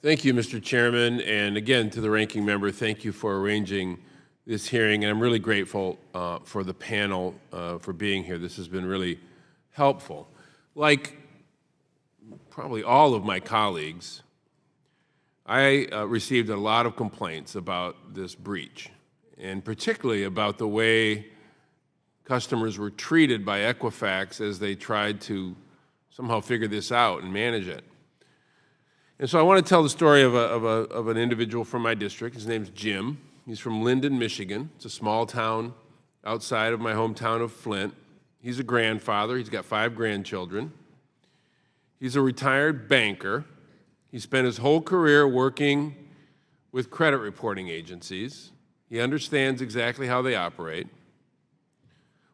Thank you, Mr. Chairman, and again to the ranking member, thank you for arranging this hearing, and I'm really grateful for the panel for being here. This has been really helpful. Like probably all of my colleagues, I received a lot of complaints about this breach, and particularly about the way customers were treated by Equifax as they tried to somehow figure this out and manage it. And so I want to tell the story of an individual from my district. His name's Jim. He's from Linden, Michigan. It's a small town outside of my hometown of Flint. He's a grandfather. He's got 5 grandchildren. He's a retired banker. He spent his whole career working with credit reporting agencies. He understands exactly how they operate.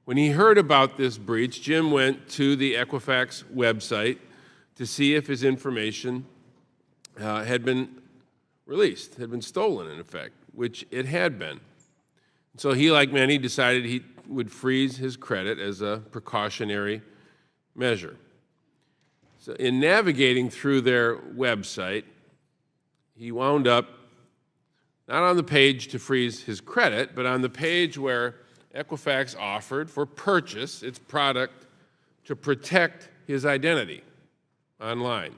When he heard about this breach, Jim went to the Equifax website to see if his information had been released, had been stolen, in effect, which it had been. So he, like many, decided he would freeze his credit as a precautionary measure. So in navigating through their website, he wound up not on the page to freeze his credit, but on the page where Equifax offered for purchase its product to protect his identity online.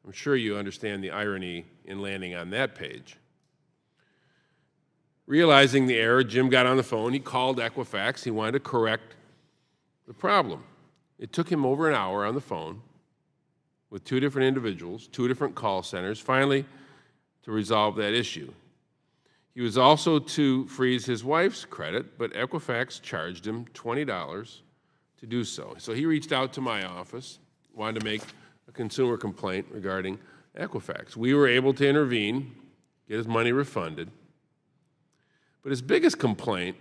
I'm sure you understand the irony in landing on that page. Realizing the error, Jim got on the phone. He called Equifax. He wanted to correct the problem. It took him over an hour on the phone with 2 different individuals, 2 different call centers, finally to resolve that issue. He was also to freeze his wife's credit, but Equifax charged him $20 to do so. So he reached out to my office, wanted to make a consumer complaint regarding Equifax. We were able to intervene, get his money refunded. But his biggest complaint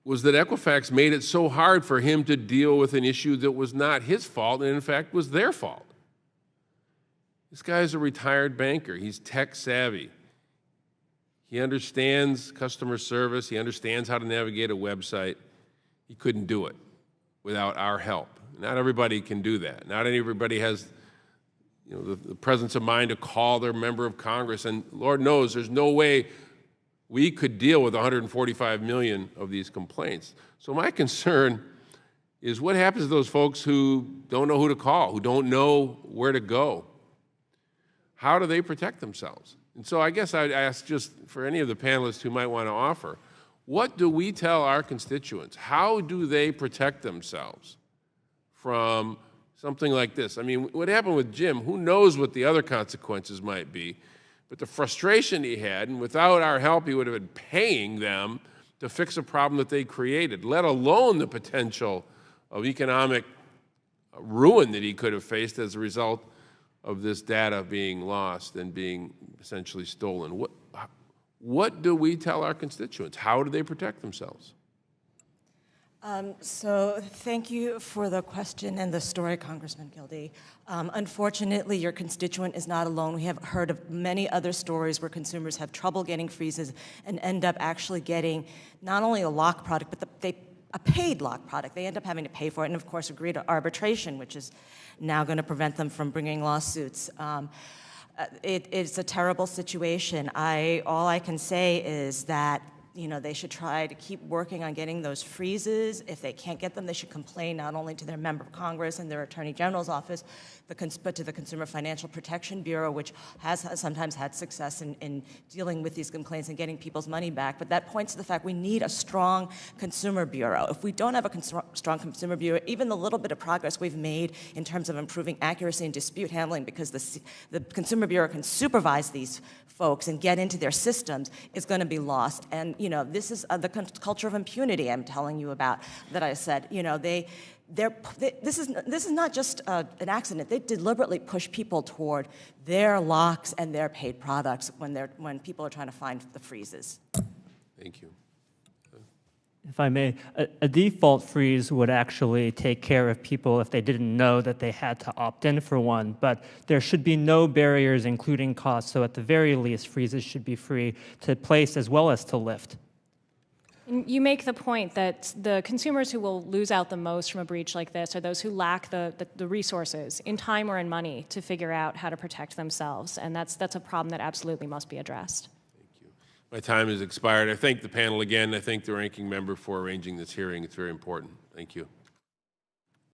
was that Equifax made it so hard for him to deal with an issue that was not his fault and in fact was their fault. This guy is a retired banker. He's tech savvy. He understands customer service. He understands how to navigate a website. He couldn't do it without our help. Not everybody can do that. Not everybody has the presence of mind to call their member of Congress, and Lord knows there's no way we could deal with 145 million of these complaints. So my concern is what happens to those folks who don't know who to call, who don't know where to go? How do they protect themselves? And so I guess I'd ask just for any of the panelists who might want to offer, what do we tell our constituents? How do they protect themselves from something like this? I mean, what happened with Jim, who knows what the other consequences might be, but the frustration he had, and without our help, he would have been paying them to fix a problem that they created, let alone the potential of economic ruin that he could have faced as a result of this data being lost and being essentially stolen. What do we tell our constituents? How do they protect themselves? So thank you for the question and the story, Congressman Kildee. Unfortunately, your constituent is not alone. We have heard of many other stories where consumers have trouble getting freezes and end up actually getting not only a lock product, but a paid lock product. They end up having to pay for it and, of course, agree to arbitration, which is now going to prevent them from bringing lawsuits. It's a terrible situation. All I can say is that they should try to keep working on getting those freezes. If they can't get them, they should complain not only to their member of Congress and their Attorney General's office, but to the Consumer Financial Protection Bureau, which has sometimes had success in dealing with these complaints and getting people's money back. But that points to the fact we need a strong Consumer Bureau. If we don't have a strong Consumer Bureau, even the little bit of progress we've made in terms of improving accuracy and dispute handling, because the Consumer Bureau can supervise these folks and get into their systems, is going to be lost. And this is the culture of impunity I'm telling you about that I said. This is not just an accident. They deliberately push people toward their locks and their paid products when people are trying to find the freezes. Thank you. If I may, a default freeze would actually take care of people if they didn't know that they had to opt in for one, but there should be no barriers, including costs, so at the very least, freezes should be free to place as well as to lift. You make the point that the consumers who will lose out the most from a breach like this are those who lack the resources in time or in money to figure out how to protect themselves, and that's a problem that absolutely must be addressed. Thank you. My time has expired. I thank the panel again. I thank the ranking member for arranging this hearing. It's very important. Thank you.